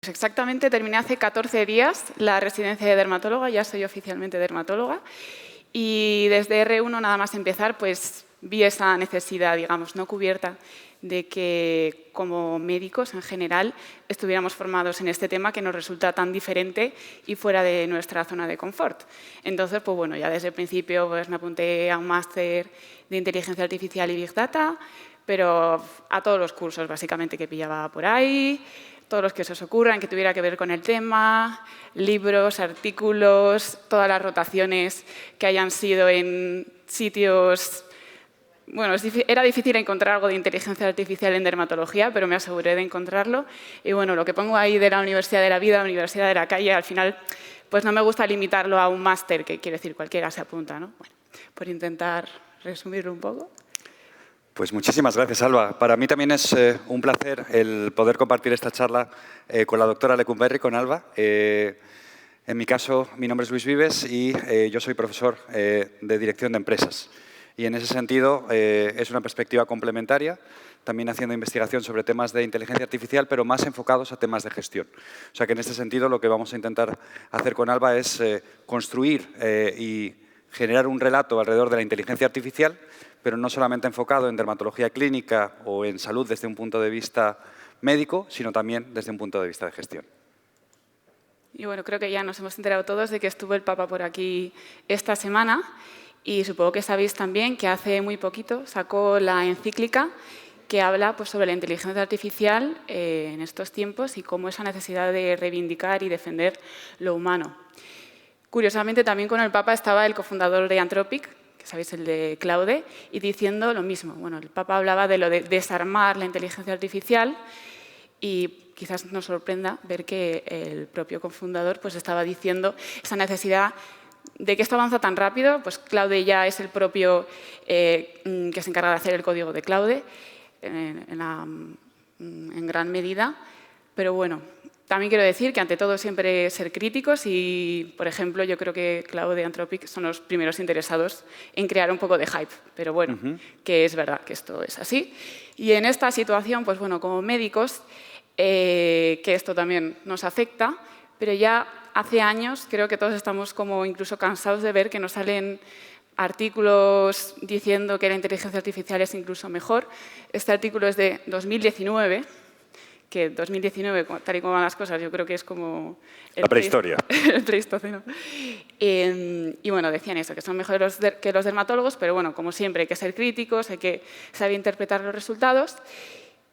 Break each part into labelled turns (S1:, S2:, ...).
S1: Pues exactamente, terminé hace 14 días la residencia de dermatóloga, ya soy oficialmente dermatóloga. Y desde R1, nada más empezar, pues vi esa necesidad, digamos, no cubierta, de que como médicos en general estuviéramos formados en este tema que nos resulta tan diferente y fuera de nuestra zona de confort. Entonces, pues bueno, ya desde el principio pues, me apunté a un máster de inteligencia artificial y Big Data, pero a todos los cursos básicamente que pillaba por ahí, todos los que se os ocurran, que tuviera que ver con el tema, libros, artículos, todas las rotaciones que hayan sido en sitios. Bueno, era difícil encontrar algo de inteligencia artificial en dermatología, pero me aseguré de encontrarlo. Y bueno, lo que pongo ahí de la Universidad de la Vida, Universidad de la Calle, al final pues no me gusta limitarlo a un máster, que quiere decir cualquiera se apunta, ¿no? Bueno, por intentar resumirlo un poco.
S2: Pues muchísimas gracias, Alba. Para mí también es un placer el poder compartir esta charla con la doctora Lecumberri, con Alba. En mi caso, mi nombre es Luis Vives y yo soy profesor de Dirección de Empresas. Y en ese sentido es una perspectiva complementaria, también haciendo investigación sobre temas de inteligencia artificial, pero más enfocados a temas de gestión. O sea que en este sentido lo que vamos a intentar hacer con Alba es construir y generar un relato alrededor de la inteligencia artificial, pero no solamente enfocado en dermatología clínica o en salud desde un punto de vista médico, sino también desde un punto de vista de gestión.
S1: Y bueno, creo que ya nos hemos enterado todos de que estuvo el Papa por aquí esta semana y supongo que sabéis también que hace muy poquito sacó la encíclica que habla pues, sobre la inteligencia artificial en estos tiempos y cómo esa necesidad de reivindicar y defender lo humano. Curiosamente, también con el Papa estaba el cofundador de Anthropic, que sabéis, el de Claude, y diciendo lo mismo. Bueno, el Papa hablaba de lo de desarmar la inteligencia artificial y quizás nos sorprenda ver que el propio cofundador pues, estaba diciendo esa necesidad de que esto avanza tan rápido. Pues Claude ya es el propio que se encarga de hacer el código de Claude en gran medida, pero bueno. También quiero decir que, ante todo, siempre ser críticos y, por ejemplo, yo creo que Claude y Anthropic son los primeros interesados en crear un poco de hype. Pero bueno, que es verdad que esto es así. Y en esta situación, pues bueno, como médicos, que esto también nos afecta, pero ya hace años creo que todos estamos como incluso cansados de ver que nos salen artículos diciendo que la inteligencia artificial es incluso mejor. Este artículo es de 2019, que 2019, tal y como van las cosas, yo creo que es como
S2: la prehistoria.
S1: El Pleistoceno. Y bueno, decían eso, que son mejores que los dermatólogos, pero bueno, como siempre, hay que ser críticos, hay que saber interpretar los resultados.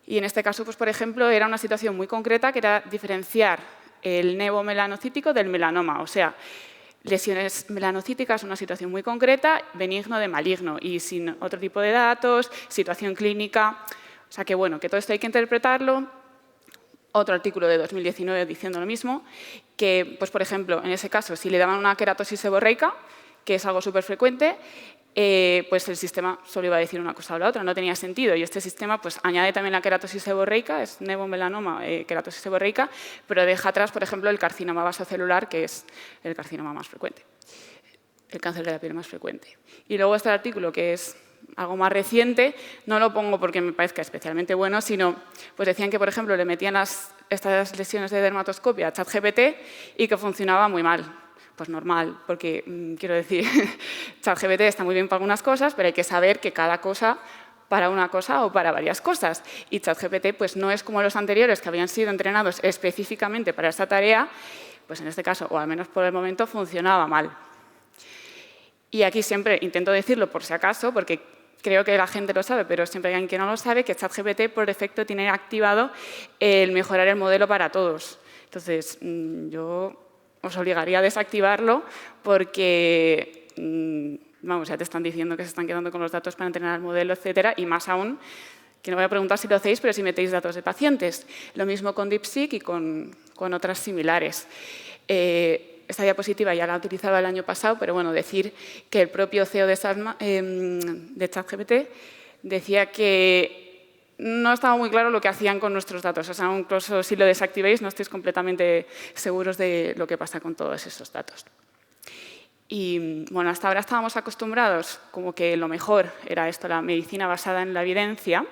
S1: Y en este caso, pues, por ejemplo, era una situación muy concreta, que era diferenciar el nevo melanocítico del melanoma. O sea, lesiones melanocíticas, una situación muy concreta, benigno de maligno y sin otro tipo de datos, situación clínica. O sea, que bueno, que todo esto hay que interpretarlo. Otro artículo de 2019 diciendo lo mismo, que, pues, por ejemplo, en ese caso, si le daban una queratosis seborreica, que es algo súper frecuente, pues el sistema solo iba a decir una cosa o la otra, no tenía sentido. Y este sistema pues, añade también la queratosis seborreica, es nevomelanoma, queratosis seborreica, pero deja atrás, por ejemplo, el carcinoma vasocelular, que es el carcinoma más frecuente, el cáncer de la piel más frecuente. Y luego este artículo, que es algo más reciente, no lo pongo porque me parezca especialmente bueno, sino pues decían que, por ejemplo, le metían estas lesiones de dermatoscopia a ChatGPT y que funcionaba muy mal. Pues normal, porque quiero decir, ChatGPT está muy bien para algunas cosas, pero hay que saber que cada cosa para una cosa o para varias cosas. Y ChatGPT pues, no es como los anteriores, que habían sido entrenados específicamente para esta tarea, pues en este caso, o al menos por el momento, funcionaba mal. Y aquí siempre intento decirlo por si acaso, porque creo que la gente lo sabe, pero siempre hay alguien que no lo sabe, que ChatGPT por defecto tiene activado el mejorar el modelo para todos. Entonces, yo os obligaría a desactivarlo porque, vamos, ya te están diciendo que se están quedando con los datos para entrenar el modelo, etcétera, y más aún, que no voy a preguntar si lo hacéis, pero si metéis datos de pacientes. Lo mismo con DeepSeek y con otras similares. Esta diapositiva ya la utilizaba el año pasado, pero bueno, decir que el propio CEO de ChatGPT decía que no estaba muy claro lo que hacían con nuestros datos. O sea, incluso si lo desactivéis, no estáis completamente seguros de lo que pasa con todos esos datos. Y bueno, hasta ahora estábamos acostumbrados como que lo mejor era esto, la medicina basada en la evidencia,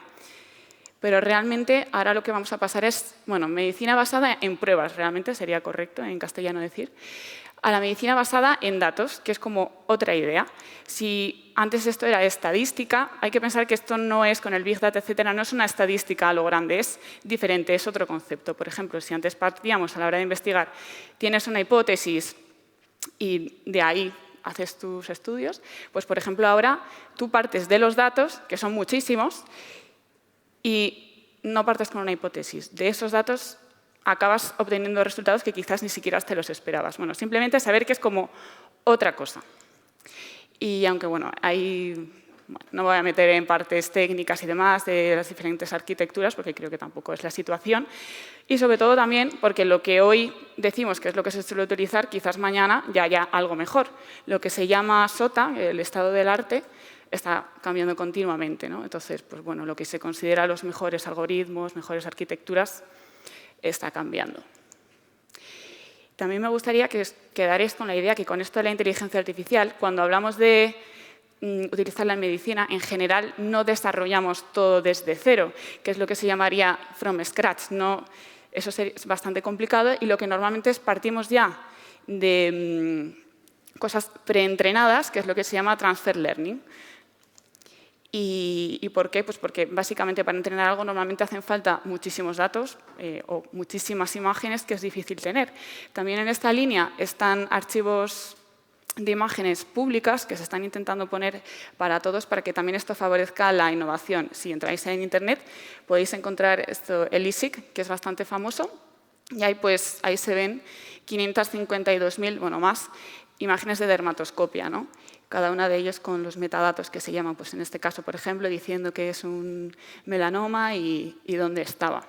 S1: Pero realmente ahora lo que vamos a pasar es, bueno, medicina basada en pruebas, realmente sería correcto en castellano decir, a la medicina basada en datos, que es como otra idea. Si antes esto era estadística, hay que pensar que esto no es con el Big Data, etcétera, no es una estadística a lo grande, es diferente, es otro concepto. Por ejemplo, si antes partíamos a la hora de investigar, tienes una hipótesis y de ahí haces tus estudios, pues por ejemplo ahora tú partes de los datos, que son muchísimos, y no partes con una hipótesis. De esos datos acabas obteniendo resultados que quizás ni siquiera te los esperabas. Bueno, simplemente saber que es como otra cosa. Y aunque, bueno, no voy a meter en partes técnicas y demás de las diferentes arquitecturas, porque creo que tampoco es la situación. Y sobre todo también porque lo que hoy decimos que es lo que se suele utilizar, quizás mañana ya haya algo mejor. Lo que se llama SOTA, el estado del arte, está cambiando continuamente, ¿no? Entonces, pues bueno, lo que se considera los mejores algoritmos, mejores arquitecturas, está cambiando. También me gustaría que os quedaréis con la idea que con esto de la inteligencia artificial, cuando hablamos de utilizarla en medicina, en general no desarrollamos todo desde cero, que es lo que se llamaría from scratch. No, eso es bastante complicado y lo que normalmente es partimos ya de cosas preentrenadas, que es lo que se llama transfer learning. ¿Y por qué? Pues porque básicamente para entrenar algo normalmente hacen falta muchísimos datos o muchísimas imágenes que es difícil tener. También en esta línea están archivos de imágenes públicas que se están intentando poner para todos para que también esto favorezca la innovación. Si entráis en Internet podéis encontrar el ISIC, que es bastante famoso, y ahí se ven 552.000, bueno, más, imágenes de dermatoscopia, ¿no? Cada una de ellas con los metadatos que se llaman, pues en este caso, por ejemplo, diciendo que es un melanoma y dónde estaba.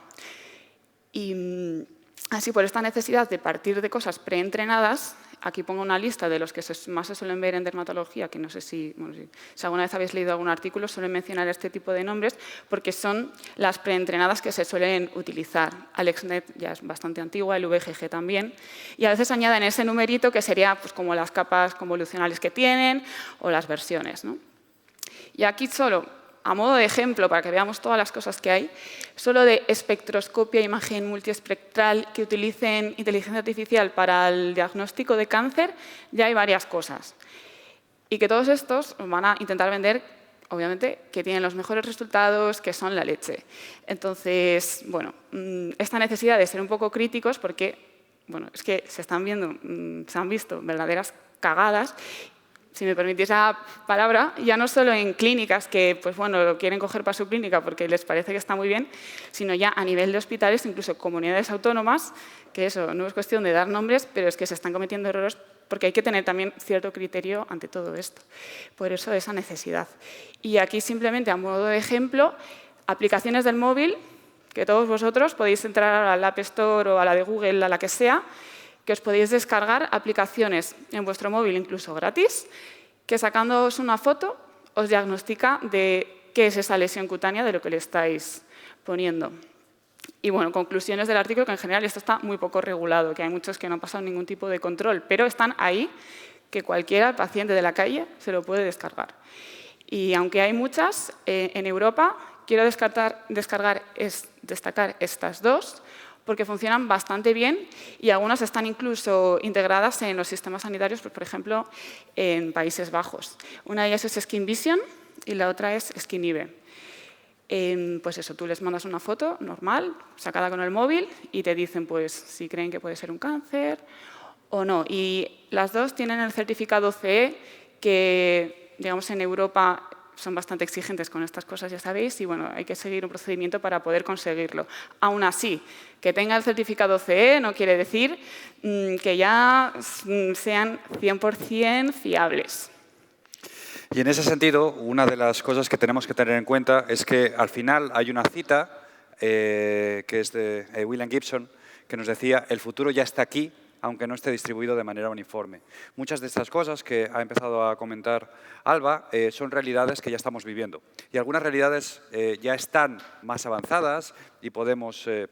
S1: Y así, por esta necesidad de partir de cosas preentrenadas, aquí pongo una lista de los que más se suelen ver en dermatología, que no sé si alguna vez habéis leído algún artículo, suelen mencionar este tipo de nombres, porque son las preentrenadas que se suelen utilizar. AlexNet ya es bastante antigua, el VGG también, y a veces añaden ese numerito que sería pues, como las capas convolucionales que tienen o las versiones, ¿no? Y aquí solo, a modo de ejemplo, para que veamos todas las cosas que hay, solo de espectroscopia, imagen multiespectral que utilicen inteligencia artificial para el diagnóstico de cáncer, ya hay varias cosas. Y que todos estos van a intentar vender, obviamente, que tienen los mejores resultados, que son la leche. Entonces, bueno, esta necesidad de ser un poco críticos, porque, bueno, es que se han visto verdaderas cagadas. Si me permitís la palabra, ya no solo en clínicas que pues bueno, lo quieren coger para su clínica porque les parece que está muy bien, sino ya a nivel de hospitales, incluso comunidades autónomas, que eso no es cuestión de dar nombres, pero es que se están cometiendo errores porque hay que tener también cierto criterio ante todo esto. Por eso esa necesidad. Y aquí simplemente a modo de ejemplo, aplicaciones del móvil, que todos vosotros podéis entrar al App Store o a la de Google, a la que sea, que os podéis descargar aplicaciones en vuestro móvil, incluso gratis, que sacándoos una foto os diagnostica de qué es esa lesión cutánea de lo que le estáis poniendo. Y bueno, conclusiones del artículo, que en general esto está muy poco regulado, que hay muchos que no han pasado ningún tipo de control, pero están ahí, que cualquiera paciente de la calle se lo puede descargar. Y aunque hay muchas, en Europa quiero destacar estas dos, porque funcionan bastante bien y algunas están incluso integradas en los sistemas sanitarios, pues, por ejemplo, en Países Bajos. Una de ellas es Skin Vision y la otra es SkinEve. Pues eso, tú les mandas una foto normal, sacada con el móvil, y te dicen pues, si creen que puede ser un cáncer o no. Y las dos tienen el certificado CE, que digamos en Europa son bastante exigentes con estas cosas, ya sabéis, y bueno, hay que seguir un procedimiento para poder conseguirlo. Aún así, que tenga el certificado CE no quiere decir que ya sean 100% fiables.
S2: Y en ese sentido, una de las cosas que tenemos que tener en cuenta es que al final hay una cita que es de William Gibson, que nos decía, el futuro ya está aquí, aunque no esté distribuido de manera uniforme. Muchas de estas cosas que ha empezado a comentar Alba son realidades que ya estamos viviendo. Y algunas realidades ya están más avanzadas y podemos, en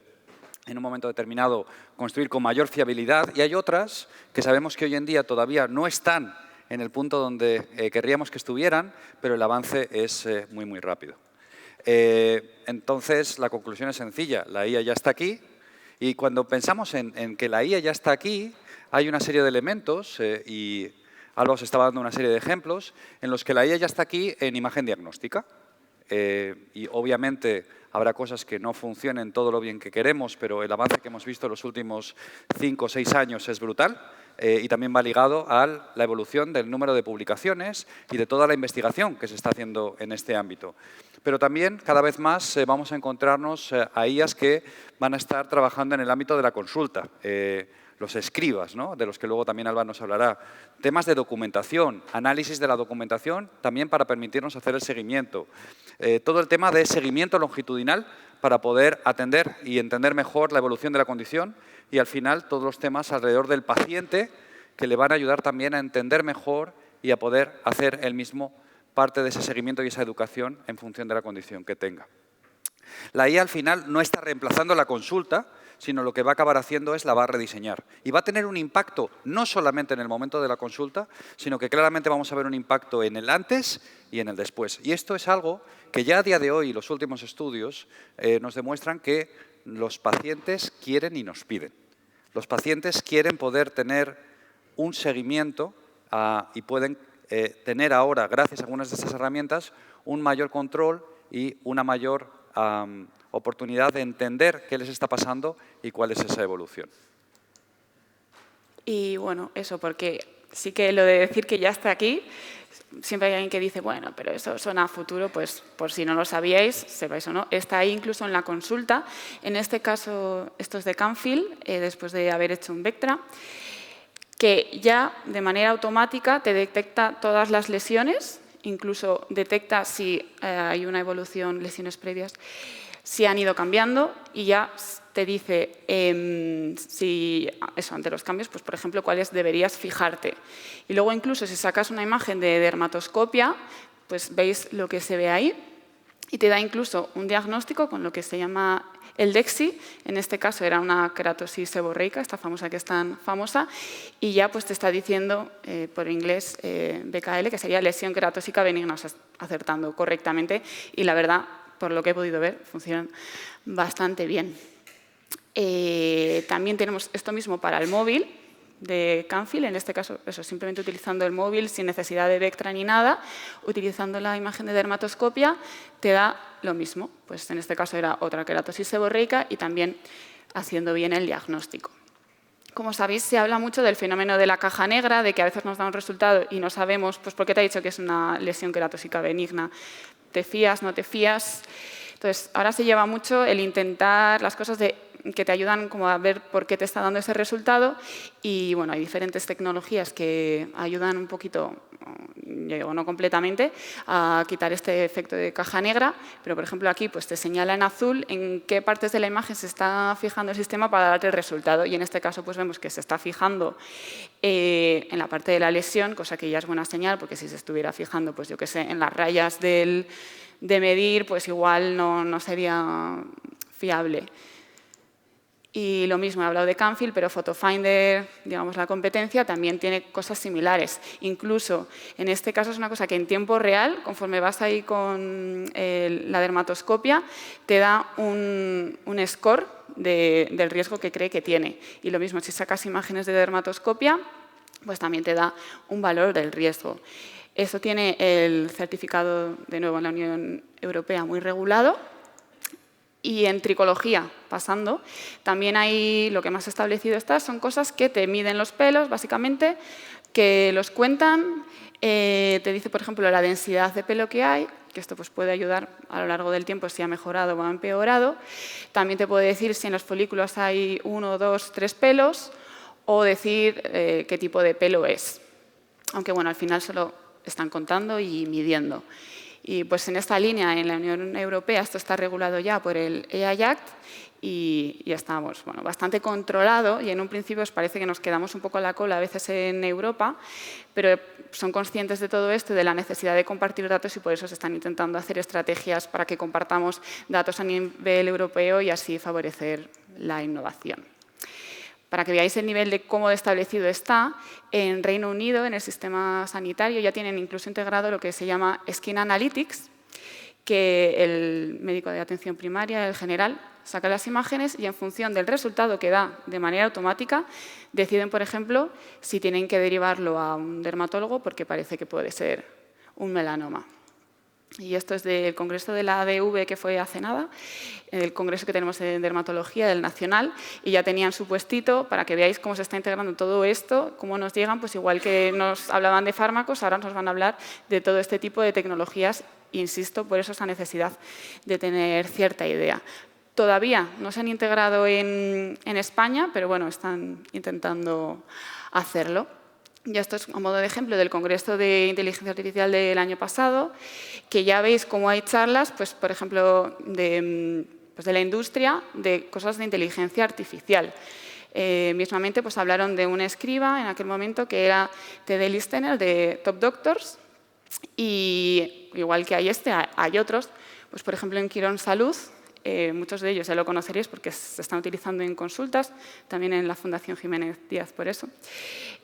S2: un momento determinado, construir con mayor fiabilidad. Y hay otras que sabemos que hoy en día todavía no están en el punto donde querríamos que estuvieran, pero el avance es muy, muy rápido. Entonces, la conclusión es sencilla. La IA ya está aquí y cuando pensamos en que la IA ya está aquí, hay una serie de elementos y Alba os estaba dando una serie de ejemplos en los que la IA ya está aquí en imagen diagnóstica. Y obviamente habrá cosas que no funcionen todo lo bien que queremos, pero el avance que hemos visto en los últimos 5 o 6 años es brutal. Y también va ligado a la evolución del número de publicaciones y de toda la investigación que se está haciendo en este ámbito. Pero también, cada vez más, vamos a encontrarnos a IAs que van a estar trabajando en el ámbito de la consulta. Los escribas, ¿no?, de los que luego también Alba nos hablará. Temas de documentación, análisis de la documentación, también para permitirnos hacer el seguimiento. Todo el tema de seguimiento longitudinal para poder atender y entender mejor la evolución de la condición y, al final, todos los temas alrededor del paciente que le van a ayudar también a entender mejor y a poder hacer él mismo parte de ese seguimiento y esa educación en función de la condición que tenga. La IA, al final, no está reemplazando la consulta, sino lo que va a acabar haciendo es la va a rediseñar. Y va a tener un impacto no solamente en el momento de la consulta, sino que claramente vamos a ver un impacto en el antes y en el después. Y esto es algo que ya a día de hoy los últimos estudios nos demuestran que los pacientes quieren y nos piden. Los pacientes quieren poder tener un seguimiento y pueden tener ahora, gracias a algunas de estas herramientas, un mayor control y una mayor oportunidad de entender qué les está pasando y cuál es esa evolución.
S1: Y bueno, eso, porque sí que lo de decir que ya está aquí, siempre hay alguien que dice, bueno, pero eso suena a futuro, pues por si no lo sabíais, sepáis o no, está ahí incluso en la consulta. En este caso, esto es de Canfield, después de haber hecho un Vectra, que ya de manera automática te detecta todas las lesiones, incluso detecta si hay una evolución, lesiones previas, si han ido cambiando y ya te dice si eso, ante los cambios, pues por ejemplo, cuáles deberías fijarte. Y luego incluso si sacas una imagen de dermatoscopia, pues veis lo que se ve ahí y te da incluso un diagnóstico con lo que se llama el DEXI. En este caso era una queratosis seborreica, esta famosa que es tan famosa, y ya pues te está diciendo por inglés BKL, que sería lesión queratósica benigna, o sea, acertando correctamente, y la verdad, por lo que he podido ver, funcionan bastante bien. También tenemos esto mismo para el móvil de Canfield, en este caso eso, simplemente utilizando el móvil sin necesidad de Vectra ni nada, utilizando la imagen de dermatoscopia, te da lo mismo. Pues en este caso era otra queratosis seborreica y también haciendo bien el diagnóstico. Como sabéis, se habla mucho del fenómeno de la caja negra, de que a veces nos da un resultado y no sabemos, pues ¿por qué te ha dicho que es una lesión queratósica benigna? ¿Te fías, no te fías? Entonces, ahora se lleva mucho el intentar las cosas que te ayudan como a ver por qué te está dando ese resultado y bueno, hay diferentes tecnologías que ayudan un poquito, yo digo no completamente, a quitar este efecto de caja negra, pero por ejemplo aquí pues te señala en azul en qué partes de la imagen se está fijando el sistema para darte el resultado y en este caso pues vemos que se está fijando en la parte de la lesión, cosa que ya es buena señal porque si se estuviera fijando pues yo qué sé, en las rayas de medir pues igual no sería fiable. Y lo mismo, he hablado de Canfield, pero PhotoFinder, digamos la competencia, también tiene cosas similares. Incluso, en este caso es una cosa que en tiempo real, conforme vas ahí con la dermatoscopia, te da un score del riesgo que cree que tiene. Y lo mismo, si sacas imágenes de dermatoscopia, pues también te da un valor del riesgo. Eso tiene el certificado, de nuevo, en la Unión Europea muy regulado. Y en tricología, pasando, también hay, lo que más establecido está, son cosas que te miden los pelos, básicamente, que los cuentan, te dice, por ejemplo, la densidad de pelo que hay, que esto pues, puede ayudar a lo largo del tiempo si ha mejorado o ha empeorado. También te puede decir si en los folículos hay 1, 2, 3 pelos, o decir qué tipo de pelo es. Aunque, bueno, al final solo están contando y midiendo. Y pues en esta línea, en la Unión Europea, esto está regulado ya por el AI Act y estamos bueno, bastante controlado y en un principio os parece que nos quedamos un poco a la cola a veces en Europa, pero son conscientes de todo esto y de la necesidad de compartir datos y por eso se están intentando hacer estrategias para que compartamos datos a nivel europeo y así favorecer la innovación. Para que veáis el nivel de cómo establecido está, en Reino Unido, en el sistema sanitario, ya tienen incluso integrado lo que se llama Skin Analytics, que el médico de atención primaria, el general, saca las imágenes y en función del resultado que da de manera automática deciden, por ejemplo, si tienen que derivarlo a un dermatólogo porque parece que puede ser un melanoma. Y esto es del congreso de la ADV que fue hace nada, el congreso que tenemos en dermatología del Nacional, y ya tenían su puestito para que veáis cómo se está integrando todo esto, cómo nos llegan, pues igual que nos hablaban de fármacos, ahora nos van a hablar de todo este tipo de tecnologías. Insisto, por eso esa necesidad de tener cierta idea. Todavía no se han integrado en España, pero bueno, están intentando hacerlo. Y esto es a modo de ejemplo del Congreso de Inteligencia Artificial del año pasado, que ya veis cómo hay charlas, pues, por ejemplo, de la industria, de cosas de inteligencia artificial. Mismamente pues, hablaron de un escriba en aquel momento que era T.D. Listener de Top Doctors, y igual que hay hay otros, pues, por ejemplo, en Quirón Salud, muchos de ellos ya lo conoceréis porque se están utilizando en consultas, también en la Fundación Jiménez Díaz por eso,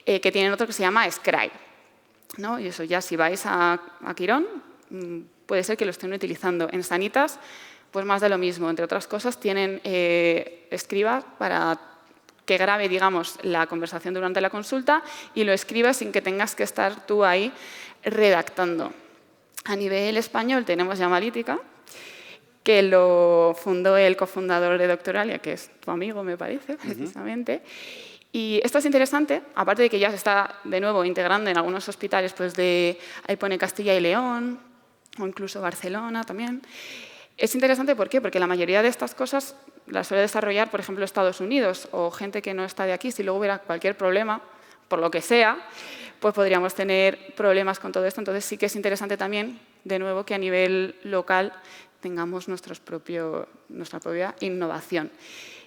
S1: que tienen otro que se llama Scribe, ¿no? Y eso ya si vais a Quirón, puede ser que lo estén utilizando. En Sanitas, pues más de lo mismo. Entre otras cosas, tienen escribas para que grabe, digamos, la conversación durante la consulta y lo escriba sin que tengas que estar tú ahí redactando. A nivel español tenemos Llamalítica, que lo fundó el cofundador de Doctoralia, que es tu amigo, me parece, precisamente. Y esto es interesante, aparte de que ya se está, de nuevo, integrando en algunos hospitales, pues ahí pone Castilla y León, o incluso Barcelona también. Es interesante, ¿por qué? Porque la mayoría de estas cosas las suele desarrollar, por ejemplo, Estados Unidos, o gente que no está de aquí. Si luego hubiera cualquier problema, por lo que sea, pues podríamos tener problemas con todo esto. Entonces sí que es interesante también, de nuevo, que a nivel local tengamos nuestra propia innovación.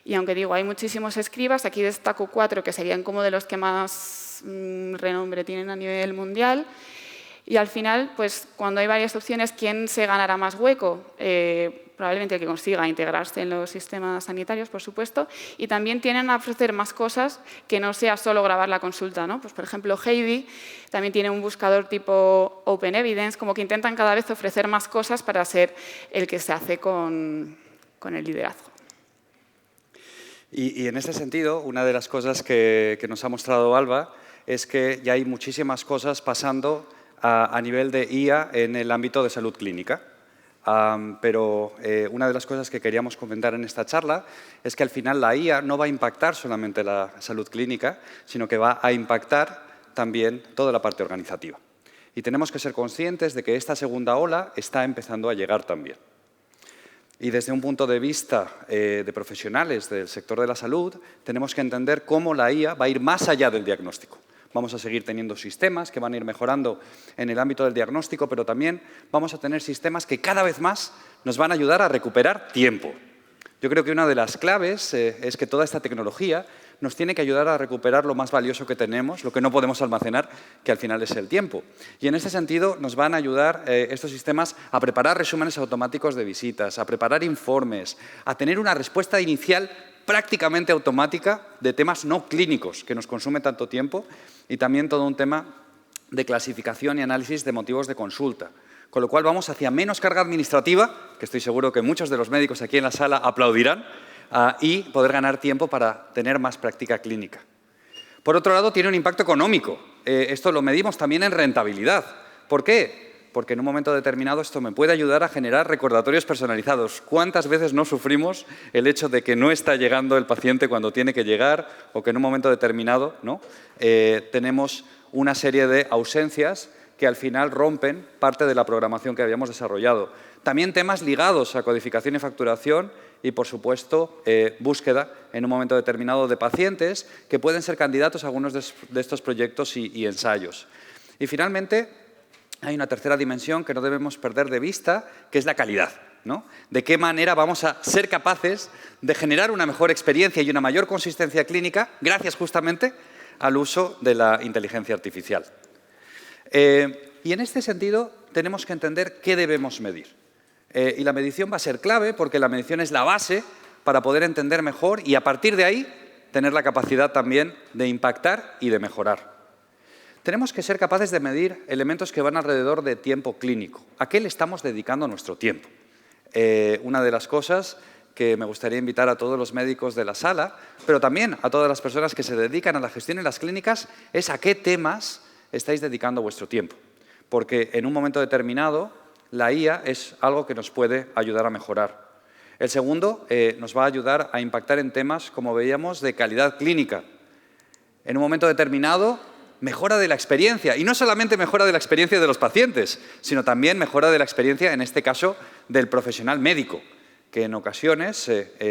S1: Y aunque digo, hay muchísimos escribas, aquí destaco 4 que serían como de los que más renombre tienen a nivel mundial. Y al final, pues cuando hay varias opciones, ¿quién se ganará más hueco? Probablemente el que consiga integrarse en los sistemas sanitarios, por supuesto, y también tienen a ofrecer más cosas que no sea solo grabar la consulta, ¿no? Pues, por ejemplo, Heidi también tiene un buscador tipo Open Evidence, como que intentan cada vez ofrecer más cosas para ser el que se hace con el liderazgo.
S2: Y en este sentido, una de las cosas que nos ha mostrado Alba es que ya hay muchísimas cosas pasando a nivel de IA en el ámbito de salud clínica. Pero una de las cosas que queríamos comentar en esta charla es que al final la IA no va a impactar solamente la salud clínica, sino que va a impactar también toda la parte organizativa. Y tenemos que ser conscientes de que esta segunda ola está empezando a llegar también. Y desde un punto de vista de profesionales del sector de la salud, tenemos que entender cómo la IA va a ir más allá del diagnóstico. Vamos a seguir teniendo sistemas que van a ir mejorando en el ámbito del diagnóstico, pero también vamos a tener sistemas que cada vez más nos van a ayudar a recuperar tiempo. Yo creo que una de las claves es que toda esta tecnología nos tiene que ayudar a recuperar lo más valioso que tenemos, lo que no podemos almacenar, que al final es el tiempo. Y en este sentido nos van a ayudar estos sistemas a preparar resúmenes automáticos de visitas, a preparar informes, a tener una respuesta inicial prácticamente automática de temas no clínicos que nos consume tanto tiempo y también todo un tema de clasificación y análisis de motivos de consulta. Con lo cual vamos hacia menos carga administrativa, que estoy seguro que muchos de los médicos aquí en la sala aplaudirán, y poder ganar tiempo para tener más práctica clínica. Por otro lado, tiene un impacto económico. Esto lo medimos también en rentabilidad. ¿Por qué? Porque en un momento determinado esto me puede ayudar a generar recordatorios personalizados. ¿Cuántas veces no sufrimos el hecho de que no está llegando el paciente cuando tiene que llegar o que en un momento determinado, ¿no? Tenemos una serie de ausencias que al final rompen parte de la programación que habíamos desarrollado? También temas ligados a codificación y facturación y, por supuesto, búsqueda en un momento determinado de pacientes que pueden ser candidatos a algunos de estos proyectos y ensayos. Y finalmente, hay una tercera dimensión que no debemos perder de vista, que es la calidad, ¿no? De qué manera vamos a ser capaces de generar una mejor experiencia y una mayor consistencia clínica gracias justamente al uso de la inteligencia artificial. Y en este sentido tenemos que entender qué debemos medir. Y la medición va a ser clave porque la medición es la base para poder entender mejor y a partir de ahí tener la capacidad también de impactar y de mejorar. Tenemos que ser capaces de medir elementos que van alrededor de tiempo clínico. ¿A qué le estamos dedicando nuestro tiempo? Una de las cosas que me gustaría invitar a todos los médicos de la sala, pero también a todas las personas que se dedican a la gestión en las clínicas, es a qué temas estáis dedicando vuestro tiempo. Porque en un momento determinado, la IA es algo que nos puede ayudar a mejorar. El segundo nos va a ayudar a impactar en temas, como veíamos, de calidad clínica. En un momento determinado, mejora de la experiencia. Y no solamente mejora de la experiencia de los pacientes, sino también mejora de la experiencia, en este caso, del profesional médico, que en ocasiones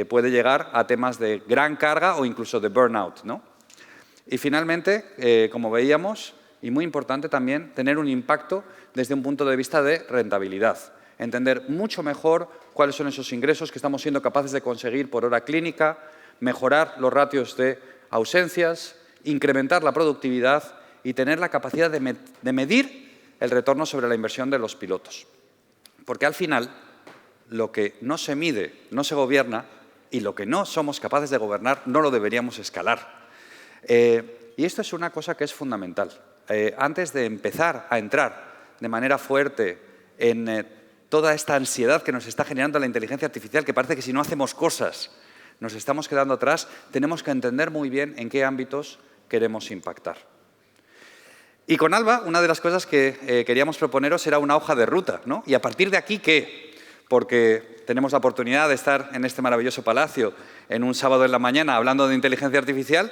S2: puede llegar a temas de gran carga o incluso de burnout, ¿no? Y finalmente, como veíamos, y muy importante también, tener un impacto desde un punto de vista de rentabilidad. Entender mucho mejor cuáles son esos ingresos que estamos siendo capaces de conseguir por hora clínica, mejorar los ratios de ausencias, incrementar la productividad y tener la capacidad de medir el retorno sobre la inversión de los pilotos. Porque al final, lo que no se mide no se gobierna y lo que no somos capaces de gobernar no lo deberíamos escalar. Y esto es una cosa que es fundamental. Antes de empezar a entrar de manera fuerte en toda esta ansiedad que nos está generando la inteligencia artificial, que parece que si no hacemos cosas nos estamos quedando atrás, tenemos que entender muy bien en qué ámbitos queremos impactar. Y con Alba, una de las cosas que queríamos proponeros era una hoja de ruta, ¿no? Y a partir de aquí, ¿qué? Porque tenemos la oportunidad de estar en este maravilloso palacio en un sábado en la mañana hablando de inteligencia artificial,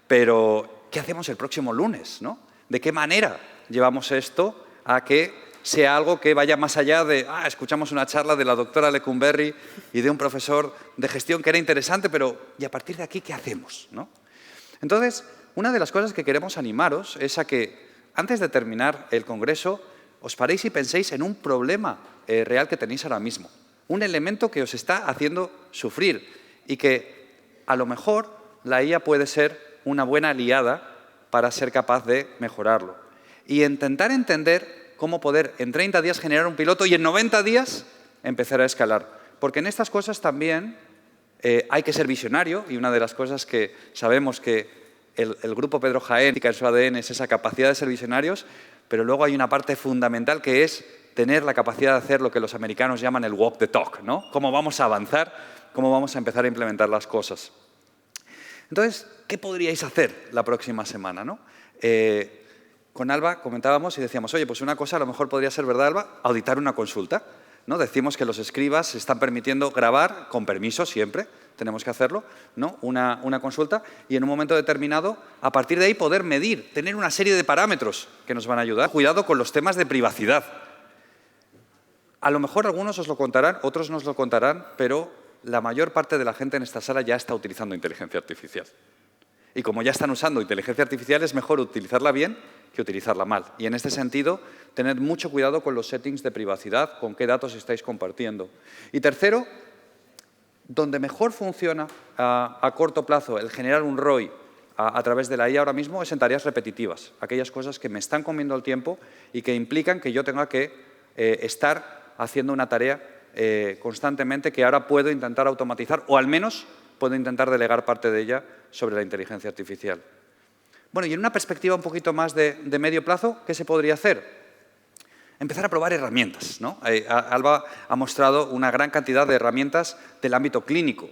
S2: pero ¿qué hacemos el próximo lunes, ¿no? ¿De qué manera llevamos esto a que sea algo que vaya más allá de escuchamos una charla de la doctora Lecumberri y de un profesor de gestión que era interesante, pero ¿y a partir de aquí qué hacemos, ¿no? Entonces, una de las cosas que queremos animaros es a que antes de terminar el congreso os paréis y penséis en un problema real que tenéis ahora mismo, un elemento que os está haciendo sufrir y que a lo mejor la IA puede ser una buena aliada para ser capaz de mejorarlo. Y intentar entender cómo poder en 30 días generar un piloto y en 90 días empezar a escalar. Porque en estas cosas también hay que ser visionario y una de las cosas que sabemos que el grupo Pedro Jaén en su ADN es esa capacidad de ser visionarios, pero luego hay una parte fundamental que es tener la capacidad de hacer lo que los americanos llaman el walk the talk, ¿no? Cómo vamos a avanzar, cómo vamos a empezar a implementar las cosas. Entonces, ¿qué podríais hacer la próxima semana, ¿no? Con Alba comentábamos y decíamos, oye, pues una cosa a lo mejor podría ser, ¿verdad, Alba? Auditar una consulta, ¿no? Decimos que los escribas se están permitiendo grabar, con permiso siempre, tenemos que hacerlo, ¿no? Una consulta y en un momento determinado, a partir de ahí poder medir, tener una serie de parámetros que nos van a ayudar. Cuidado con los temas de privacidad. A lo mejor algunos os lo contarán, otros no os lo contarán, pero la mayor parte de la gente en esta sala ya está utilizando inteligencia artificial. Y como ya están usando inteligencia artificial, es mejor utilizarla bien que utilizarla mal. Y en este sentido, tened mucho cuidado con los settings de privacidad, con qué datos estáis compartiendo. Y tercero, donde mejor funciona a corto plazo el generar un ROI a través de la IA ahora mismo es en tareas repetitivas, aquellas cosas que me están comiendo el tiempo y que implican que yo tenga que estar haciendo una tarea constantemente que ahora puedo intentar automatizar o al menos puedo intentar delegar parte de ella sobre la inteligencia artificial. Bueno, y en una perspectiva un poquito más de medio plazo, ¿qué se podría hacer? Empezar a probar herramientas, ¿no? Alba ha mostrado una gran cantidad de herramientas del ámbito clínico.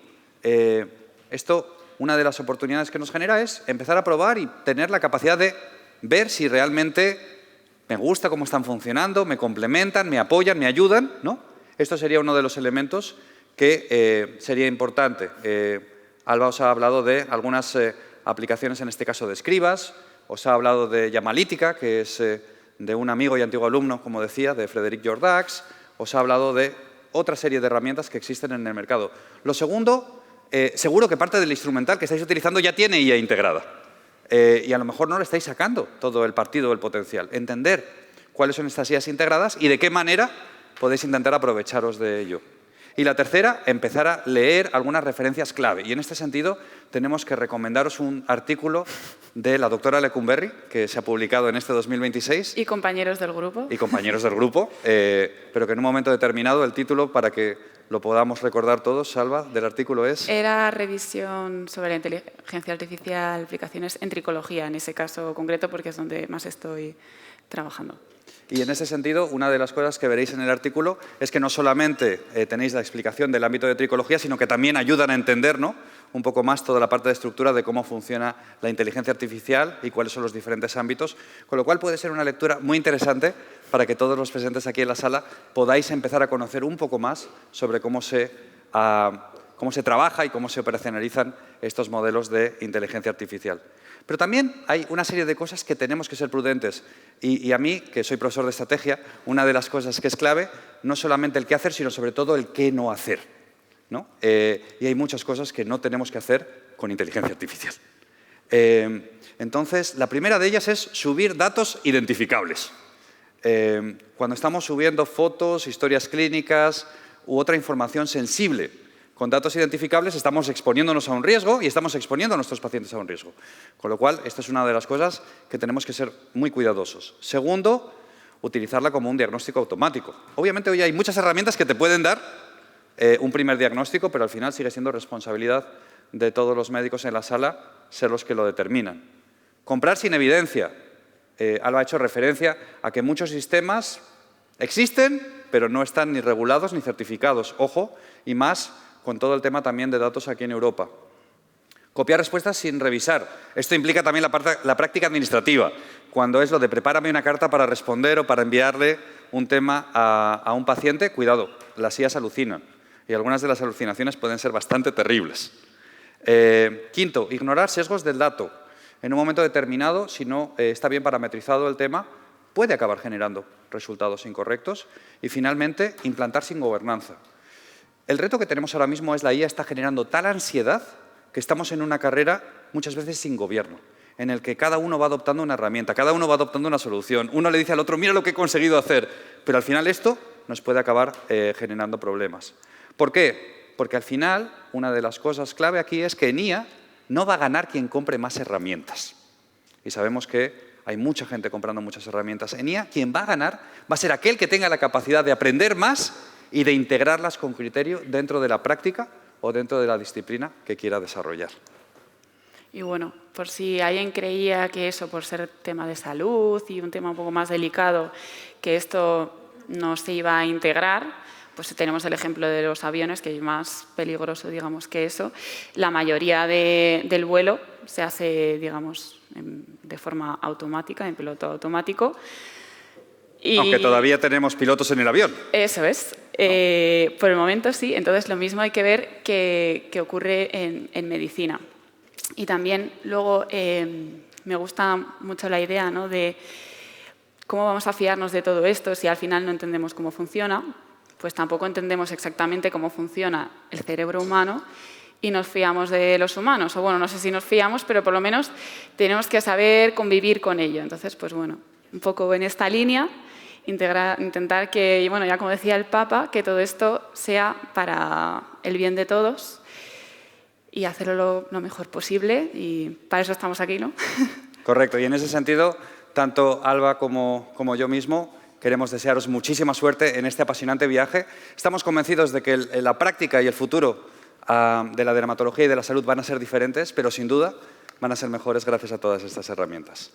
S2: Esto, una de las oportunidades que nos genera es empezar a probar y tener la capacidad de ver si realmente me gusta cómo están funcionando, me complementan, me apoyan, me ayudan, ¿no? Esto sería uno de los elementos que sería importante. Alba os ha hablado de algunas aplicaciones, en este caso de escribas, os ha hablado de Llamalítica, que es de un amigo y antiguo alumno, como decía, de Frederic Jordax, os ha hablado de otra serie de herramientas que existen en el mercado. Lo segundo, seguro que parte del instrumental que estáis utilizando ya tiene IA integrada. Y a lo mejor no le estáis sacando todo el partido o el potencial. Entender cuáles son estas IAs integradas y de qué manera podéis intentar aprovecharos de ello. Y la tercera, empezar a leer algunas referencias clave. Y en este sentido tenemos que recomendaros un artículo de la doctora Lecumberri, que se ha publicado en este 2026.
S1: Y compañeros del grupo.
S2: Y compañeros del grupo, pero que en un momento determinado el título, para que lo podamos recordar todos. Alba, del artículo es...
S1: Era revisión sobre la inteligencia artificial, aplicaciones en tricología, en ese caso concreto, porque es donde más estoy trabajando.
S2: Y en ese sentido, una de las cosas que veréis en el artículo es que no solamente tenéis la explicación del ámbito de tricología, sino que también ayudan a entender, ¿no?, un poco más toda la parte de estructura de cómo funciona la inteligencia artificial y cuáles son los diferentes ámbitos, con lo cual puede ser una lectura muy interesante para que todos los presentes aquí en la sala podáis empezar a conocer un poco más sobre cómo se trabaja y cómo se operacionalizan estos modelos de inteligencia artificial. Pero también hay una serie de cosas que tenemos que ser prudentes. Y a mí, que soy profesor de estrategia, una de las cosas que es clave, no solamente el qué hacer, sino sobre todo el qué no hacer, ¿no? Y hay muchas cosas que no tenemos que hacer con inteligencia artificial. Entonces, la primera de ellas es subir datos identificables. Cuando estamos subiendo fotos, historias clínicas u otra información sensible, con datos identificables estamos exponiéndonos a un riesgo y estamos exponiendo a nuestros pacientes a un riesgo. Con lo cual, esta es una de las cosas que tenemos que ser muy cuidadosos. Segundo, utilizarla como un diagnóstico automático. Obviamente, hoy hay muchas herramientas que te pueden dar un primer diagnóstico, pero al final sigue siendo responsabilidad de todos los médicos en la sala ser los que lo determinan. Comprar sin evidencia. Alba ha hecho referencia a que muchos sistemas existen, pero no están ni regulados ni certificados. Ojo, y más con todo el tema también de datos aquí en Europa. Copiar respuestas sin revisar. Esto implica también la práctica administrativa, cuando es lo de prepárame una carta para responder o para enviarle un tema a un paciente. Cuidado, las IAs alucinan y algunas de las alucinaciones pueden ser bastante terribles. Quinto, ignorar sesgos del dato. En un momento determinado, si no está bien parametrizado el tema, puede acabar generando resultados incorrectos. Y finalmente, implantar sin gobernanza. El reto que tenemos ahora mismo es la IA está generando tal ansiedad que estamos en una carrera muchas veces sin gobierno, en el que cada uno va adoptando una herramienta, cada uno va adoptando una solución. Uno le dice al otro, mira lo que he conseguido hacer, pero al final esto nos puede acabar generando problemas. ¿Por qué? Porque al final una de las cosas clave aquí es que en IA no va a ganar quien compre más herramientas. Y sabemos que hay mucha gente comprando muchas herramientas. En IA quien va a ganar va a ser aquel que tenga la capacidad de aprender más y de integrarlas con criterio dentro de la práctica o dentro de la disciplina que quiera desarrollar.
S1: Y bueno, por si alguien creía que eso, por ser tema de salud y un tema un poco más delicado, que esto no se iba a integrar, pues tenemos el ejemplo de los aviones, que es más peligroso, digamos, que eso. La mayoría del vuelo se hace, digamos, de forma automática, en piloto automático.
S2: Aunque todavía tenemos pilotos en el avión.
S1: Eso es. Por el momento sí. Entonces, lo mismo hay que ver que ocurre en medicina. Y también luego me gusta mucho la idea, ¿no?, de cómo vamos a fiarnos de todo esto si al final no entendemos cómo funciona. Pues tampoco entendemos exactamente cómo funciona el cerebro humano y nos fiamos de los humanos. O bueno, no sé si nos fiamos, pero por lo menos tenemos que saber convivir con ello. Entonces, pues bueno, un poco en esta línea, intentar que, bueno, ya como decía el Papa, que todo esto sea para el bien de todos y hacerlo lo mejor posible, y para eso estamos aquí, ¿no?
S2: Correcto, y en ese sentido, tanto Alba como yo mismo queremos desearos muchísima suerte en este apasionante viaje. Estamos convencidos de que la práctica y el futuro de la dermatología y de la salud van a ser diferentes, pero sin duda van a ser mejores gracias a todas estas herramientas.